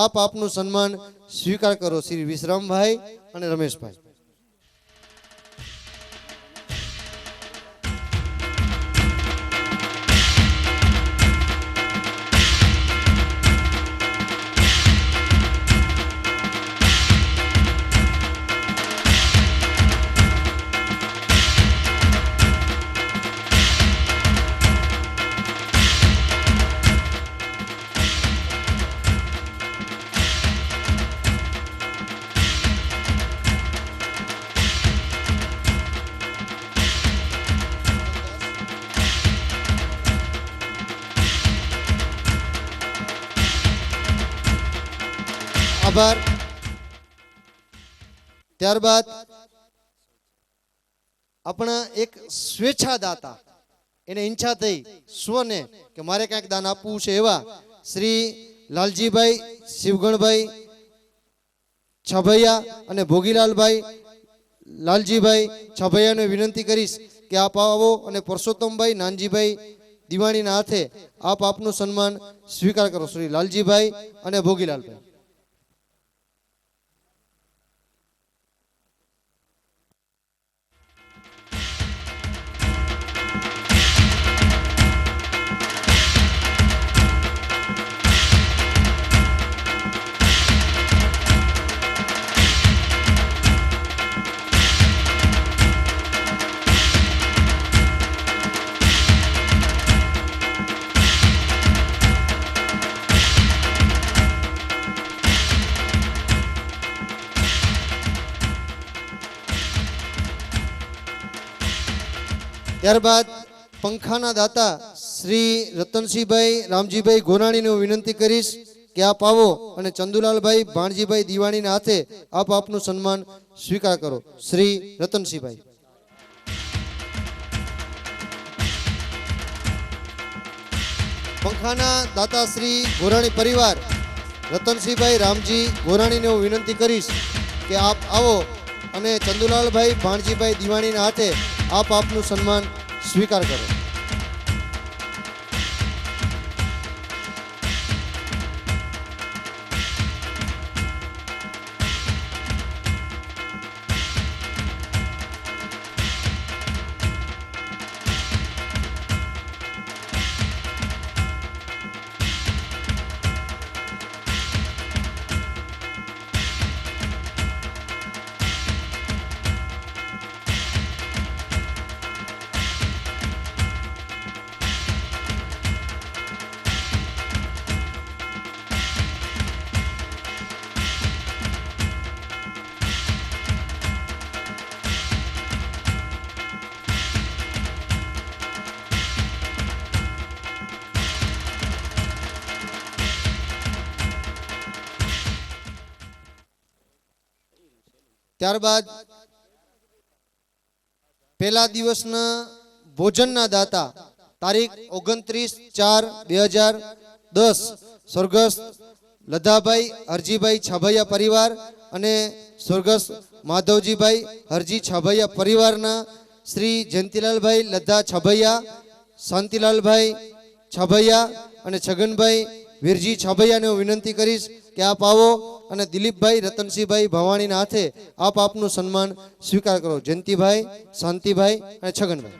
આપ આપનું સન્માન સ્વીકાર કરો શ્રી વિશ્રામભાઈ અને રમેશભાઈ। આભાર। ત્યારબાદ આપણા એક સ્વેચ્છાદાતા એને ઈચ્છા થઈ સ્વને કે મારે કંઈક દાન આપવું છે એવા શ્રી લાલજીભાઈ શિવગણભાઈ છભૈયા અને ભોગીલાલભાઈ લાલજીભાઈ છભૈયાને વિનંતી કરીશ કે આપ આવો અને પરસોત્તમભાઈ નાનજીભાઈ દિવાણીના હાથે આપ આપનું સન્માન સ્વીકાર કરો શ્રી લાલજીભાઈ અને ભોગીલાલભાઈ। ત્યારબાદ પંખાના દાતા શ્રી રતનસિંહભાઈ રામજીભાઈ ગોરાણીને વિનંતી કરીશ કે આપ આવો અને ચંદુલાલભાઈ ભાણજીભાઈ દિવાણીના હાથે આપ આપનું સન્માન સ્વીકાર કરો શ્રી રતનસિંહભાઈ। પંખાના દાતા શ્રી ગોરાણી પરિવાર રતનસિંહભાઈ રામજી ગોરાણીને હું વિનંતી કરીશ કે આપ આવો અને ચંદુલાલભાઈ ભાણજીભાઈ દિવાણીના હાથે આપ આપનું સન્માન સ્વીકાર કરો। ત્યારબાદ પહેલા દિવસના ભોજનના દાતા તારીખ 29/4/2010 સ્વર્ગસ્થ લધાભાઈ હરજીભાઈ છાભૈયા પરિવાર અને સ્વર્ગસ્થ માધવજીભાઈ હરજી છાભૈયા પરિવારના શ્રી જયંતિલાલભાઈ લધા છાભૈયા, શાંતિલાલભાઈ છાભૈયા અને છગનભાઈ વીરજી છાભૈયાને હું વિનંતી કરીશ કે આપ આવો અને દિલીપભાઈ રતનસિંહભાઈ ભવાણીના હાથે આપ આપનું સન્માન સ્વીકાર કરો જયંતિભાઈ, શાંતિભાઈ અને છગનભાઈ।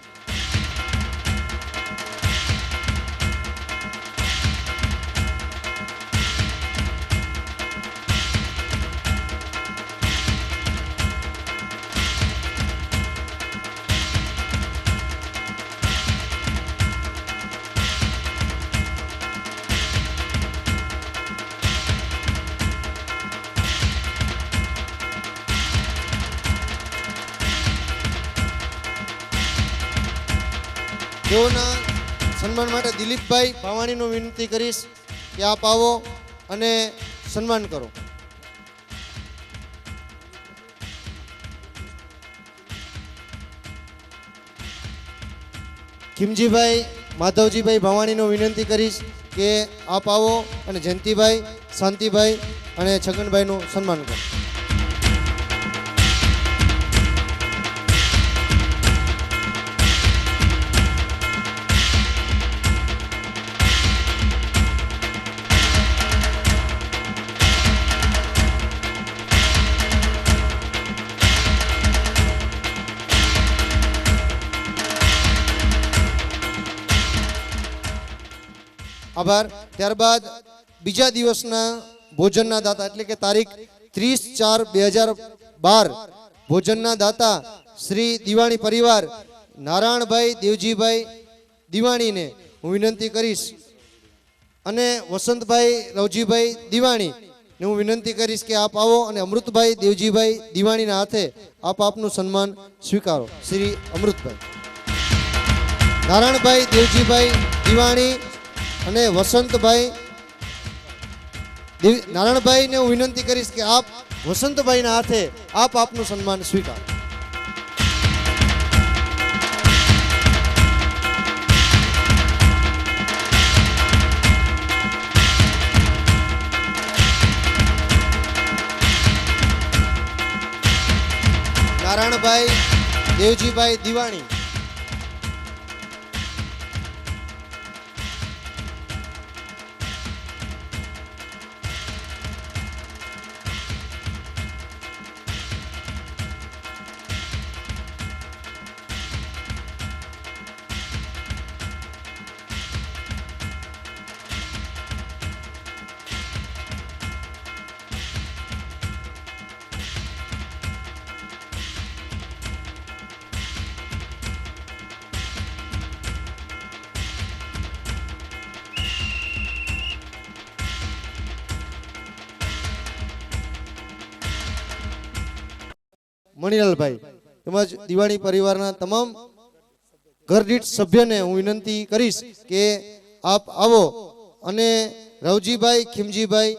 તેઓના સન્માન માટે દિલીપભાઈ ભવાણીનું વિનંતી કરીશ કે આપ આવો અને સન્માન કરો। ખીમજીભાઈ માધવજીભાઈ ભવાણીનું વિનંતી કરીશ કે આપ આવો અને જયંતિભાઈ, શાંતિભાઈ અને છગનભાઈનું સન્માન કરો। આભાર. ત્યારબાદ બીજા દિવસના ભોજનના દાતા એટલે કે તારીખ 30/4/2012 ભોજનના દાતા શ્રી દિવાણી પરિવાર નારાયણભાઈ દેવજીભાઈ દિવાણીને હું વિનંતી કરીશ અને વસંતભાઈ રવજીભાઈ દિવાણી ને હું વિનંતી કરીશ કે આપ આવો અને અમૃતભાઈ દેવજીભાઈ દિવાણીના હાથે આપ આપનું સન્માન સ્વીકારો. શ્રી અમૃતભાઈ નારાયણભાઈ દેવજીભાઈ દિવાણી અને વસંતભાઈ નારાયણભાઈને હું વિનંતી કરીશ કે આપ વસંતભાઈના હાથે આપ આપનું સન્માન સ્વીકારો. નારાયણભાઈ દેવજીભાઈ દિવાણી મણિલાલભાઈ તેમજ દિવાણી પરિવારના તમામ ઘરદીઠ સભ્યને હું વિનંતી કરીશ કે આપ આવો અને રવજીભાઈ ખીમજીભાઈ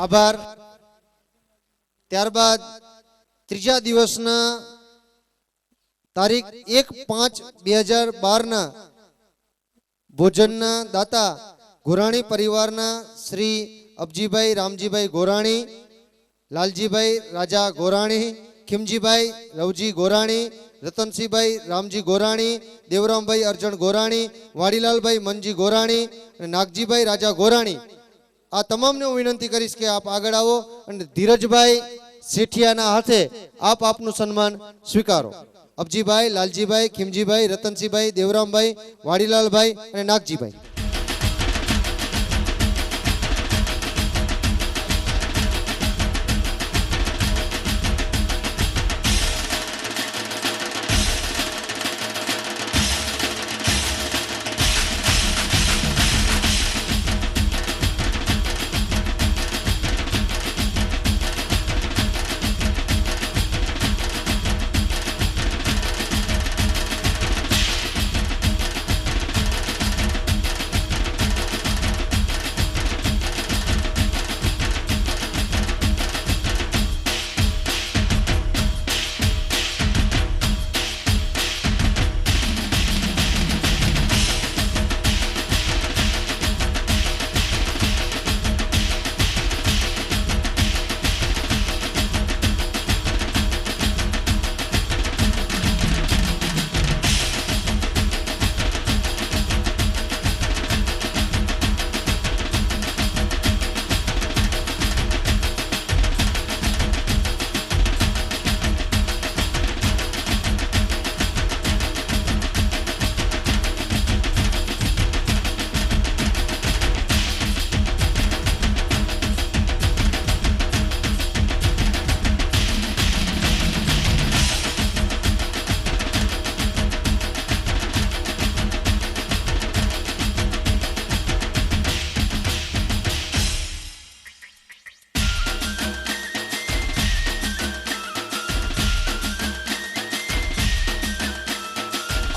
આભાર. ત્યારબાદ ત્રીજા દિવસના તારીખ 1/5/2012 ભોજનના દાતા ગોરાણી પરિવારના શ્રી અબજીભાઈ રામજીભાઈ ગોરાણી, લાલજીભાઈ રાજા ગોરાણી, ખીમજીભાઈ રવજી ગોરાણી, રતનસિંહભાઈ રામજી ગોરાણી, દેવરામભાઈ અર્જણ ગોરાણી, વાડીલાલભાઈ મનજી ગોરાણી અને નાગજીભાઈ રાજા ગોરાણી, આ તમામને હું વિનંતી કરીશ કે આપ આગળ આવો અને ધીરજભાઈ શેઠિયાના હાથે આપ આપનું સન્માન સ્વીકારો. અબજીભાઈ, લાલજીભાઈ, ખીમજીભાઈ, રતનસિંહભાઈ, દેવરામભાઈ, વાડીલાલભાઈ અને નાગજીભાઈ.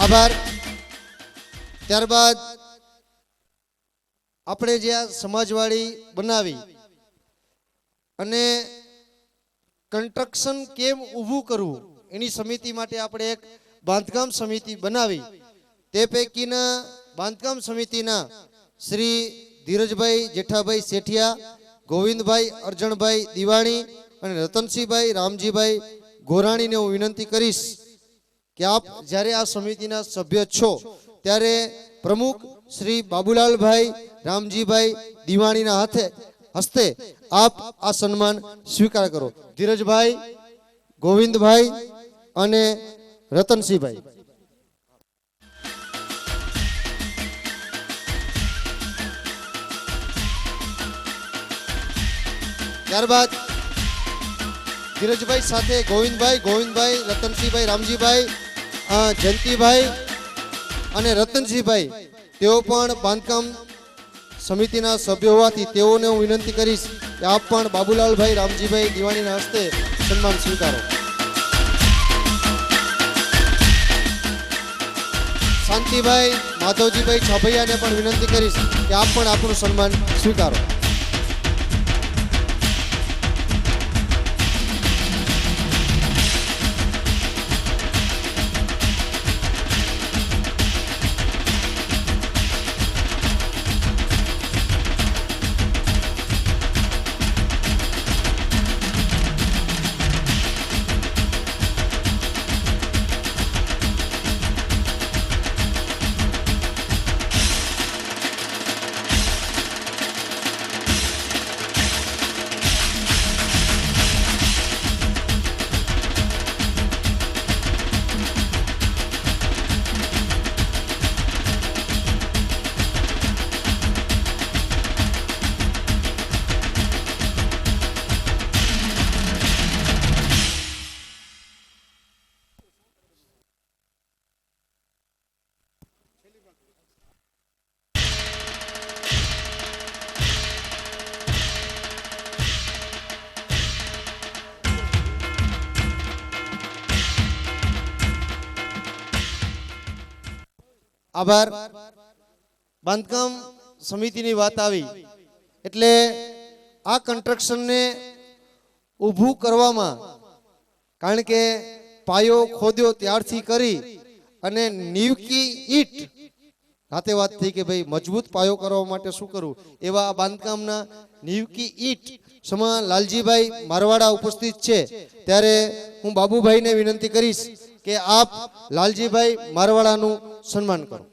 આભાર. ત્યારબાદ આપણે જે આ સમાજવાડી બનાવી અને કન્સ્ટ્રક્શન કેમ ઊભું કરવું એની સમિતિ માટે આપણે એક બાંધકામ સમિતિ બનાવી. તે પૈકીના બાંધકામ સમિતિના શ્રી ધીરજભાઈ જેઠાભાઈ શેઠિયા, ગોવિંદભાઈ અર્જણભાઈ દિવાણી અને રતનસિંહભાઈ રામજીભાઈ ગોરાણીને હું વિનંતી કરીશ કે આપ જ્યારે આ સમિતિના સભ્ય છો ત્યારે પ્રમુખ શ્રી બાબુલાલભાઈ રામજીભાઈ દિવાણીના હસ્તે આપ આ સન્માન સ્વીકાર કરો. ધીરજભાઈ, ગોવિંદભાઈ અને રતનસિંહભાઈ. ત્યારબાદ ધીરજભાઈ સાથે ગોવિંદભાઈ, રતનસિંહભાઈ, રામજીભાઈ, જયંતિભાઈ અને રતનસિંહભાઈ તેઓ પણ બાંધકામ સમિતિના સભ્ય હોવાથી તેઓને હું વિનંતી કરીશ કે આપ પણ બાબુલાલભાઈ રામજીભાઈ દિવાણીના હસ્તે સન્માન સ્વીકારો. શાંતિભાઈ માધવજીભાઈ છાભૈયાને પણ વિનંતી કરીશ કે આપ પણ આપનું સન્માન સ્વીકારો. આભાર. બાંધકામ સમિતિની વાત આવી એટલે આ કન્સ્ટ્રક્શનને ઊભું કરવામાં, કારણ કે પાયો ખોદ્યો ત્યારથી કરી અને નીવકી ઈટ, રાતે વાત થઈ કે ભાઈ મજબૂત પાયો કરવા માટે શું કરવું, એવા આ બાંધકામના નીવકી ઈટ સમા લાલજીભાઈ મારવાડા ઉપસ્થિત છે, ત્યારે હું બાબુભાઈને વિનંતી કરીશ કે આપ લાલજીભાઈ મારવાડાનું સન્માન કરો.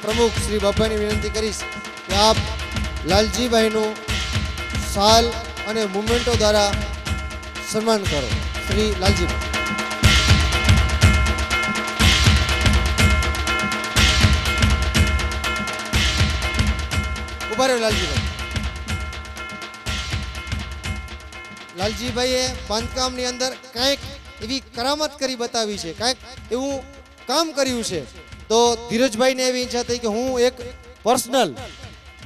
પ્રમુખ શ્રી બાપાની વિનંતી કરીશ કે આપ લાલજીભાઈનું શાલ અને મુમેન્ટો દ્વારા સન્માન કરો. શ્રી લાલજીભાઈ ઉભા રહ્યો. લાલજીભાઈએ બાંધકામની અંદર કંઈક એવી કરામત કરી બતાવી છે, કંઈક એવું કામ કર્યું છે. તો ધીરજભાઈને એવી ઈચ્છા થઈ કે હું એક પર્સનલ,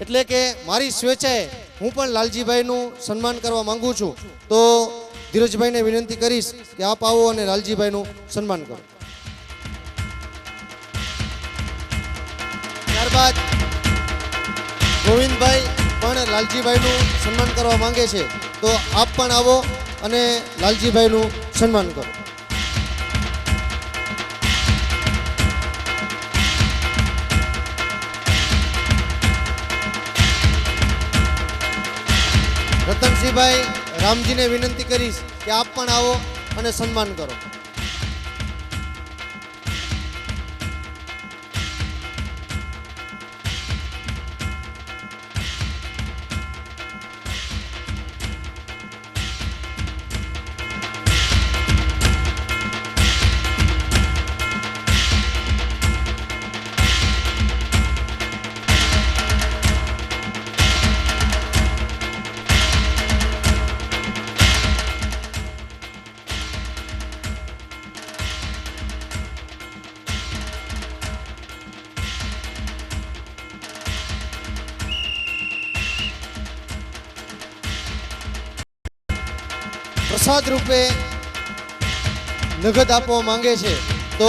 એટલે કે મારી સ્વેચ્છાએ હું પણ લાલજીભાઈનું સન્માન કરવા માંગુ છું. તો ધીરજભાઈને વિનંતી કરીશ કે આપ આવો અને લાલજીભાઈનું સન્માન કરો. ત્યારબાદ ગોવિંદભાઈ પણ લાલજીભાઈનું સન્માન કરવા માંગે છે, તો આપ પણ આવો અને લાલજીભાઈનું સન્માન કરો. રતનસિંહભાઈ રામજીને વિનંતી કરીશ કે આપ પણ આવો અને સન્માન કરો. પ્રસાદ રૂપે નગદ આપવા માંગે છે, તો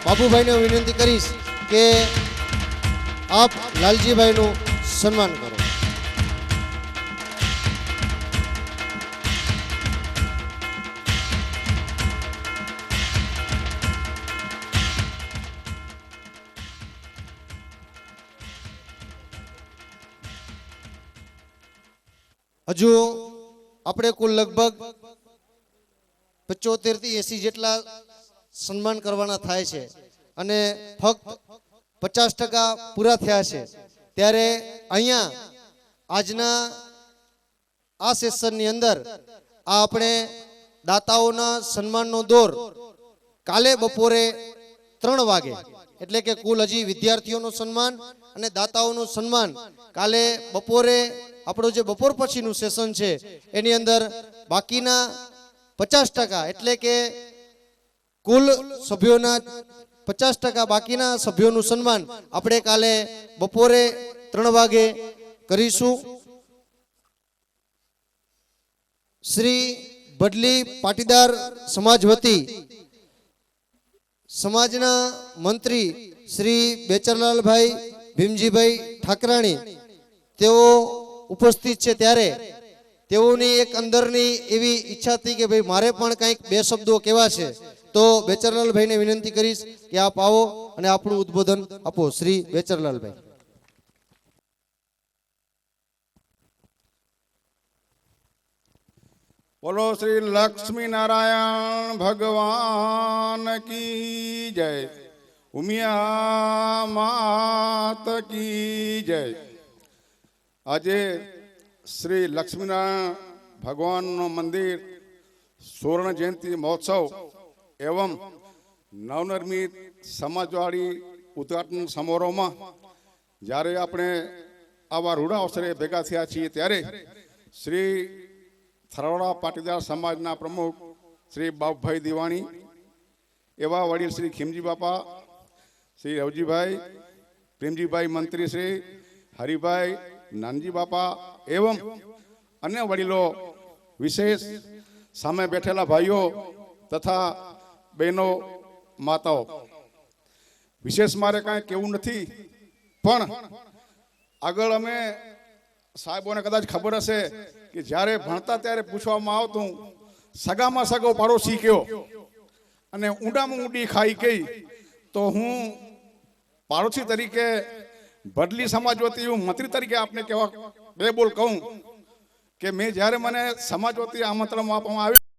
બાબુભાઈને વિનંતી કરીશ કે આપ લાલજીભાઈનું સન્માન કરો. હજુ આપણે કુલ લગભગ 75 થી 80 જેટલા સન્માન કરવાના થાય છે અને ફક્ત 50% પૂરા થયા છે. ત્યારે અહીંયા આજના આ સેશનની અંદર આપણે દાતાઓના સન્માનનો દોર કાલે બપોરે 3 વાગે, એટલે કે કુલ હજી વિદ્યાર્થીઓનું સન્માન અને દાતાઓનું સન્માન કાલે બપોરે આપણું જે બપોર પછીનું સેશન છે એની અંદર બાકીના 50%, એટલે કે કુલ સભ્યોના 50% બાકીના સભ્યોનું સન્માન આપણે કાલે બપોરે 3 વાગે કરીશું. શ્રી બદલી પાટીદાર સમાજ વતી સમાજના મંત્રી શ્રી બેચરલાલભાઈ ભીમજીભાઈ ઠાકરાણી તેઓ ઉપસ્થિત છે, ત્યારે તેઓની એક અંદરની એવી ઈચ્છા હતી કે ભાઈ મારે પણ કંઈક 2 શબ્દો કહેવા છે. તો બેચરલાલભાઈને વિનંતી કરીશ કે આપ આવો અને આપણું ઉદ્બોધન આપો. શ્રી બેચરલાલભાઈ. બોલો શ્રી લક્ષ્મી નારાયણ ભગવાન કી જય. ઉમિયા માત કી જય. આજે શ્રી લક્ષ્મીનારાયણ ભગવાનનું મંદિર સુવર્ણ જયંતિ મહોત્સવ એવં નવનિર્મિત સમાજવાડી ઉદ્ઘાટન સમારોહમાં જ્યારે આપણે આવા રૂડા અવસરે ભેગા થયા છીએ ત્યારે શ્રી થરવડા પાટીદાર સમાજના પ્રમુખ શ્રી બાપભાઈ દિવાણી, એવા વડીલ શ્રી ખીમજી બાપા, શ્રી રવજીભાઈ, પ્રેમજીભાઈ મંત્રી શ્રી હરિભાઈ, નાનજી બાપા એવં અન્ય વડીલો, વિશેષ સામે બેઠેલા ભાઈઓ તથા બહેનો, માતાઓ, વિશેષ મારે કાંઈ કહેવું નથી, પણ આગળ અમે સાહેબોને કદાચ ખબર હશે કે જ્યારે ભણતા ત્યારે પૂછવામાં આવતું સગામાં સગો પાડોશી કયો, અને ઊંડામાં ઊંડી ખાઈ ગઈ, તો હું પાડોશી તરીકે ભડલી સમાજ વતી હું મંત્રી તરીકે આપને કહેવા બે બોલ કહું કે મેં જ્યારે મને સમાજ વતી આમંત્રણ આપવામાં આવ્યું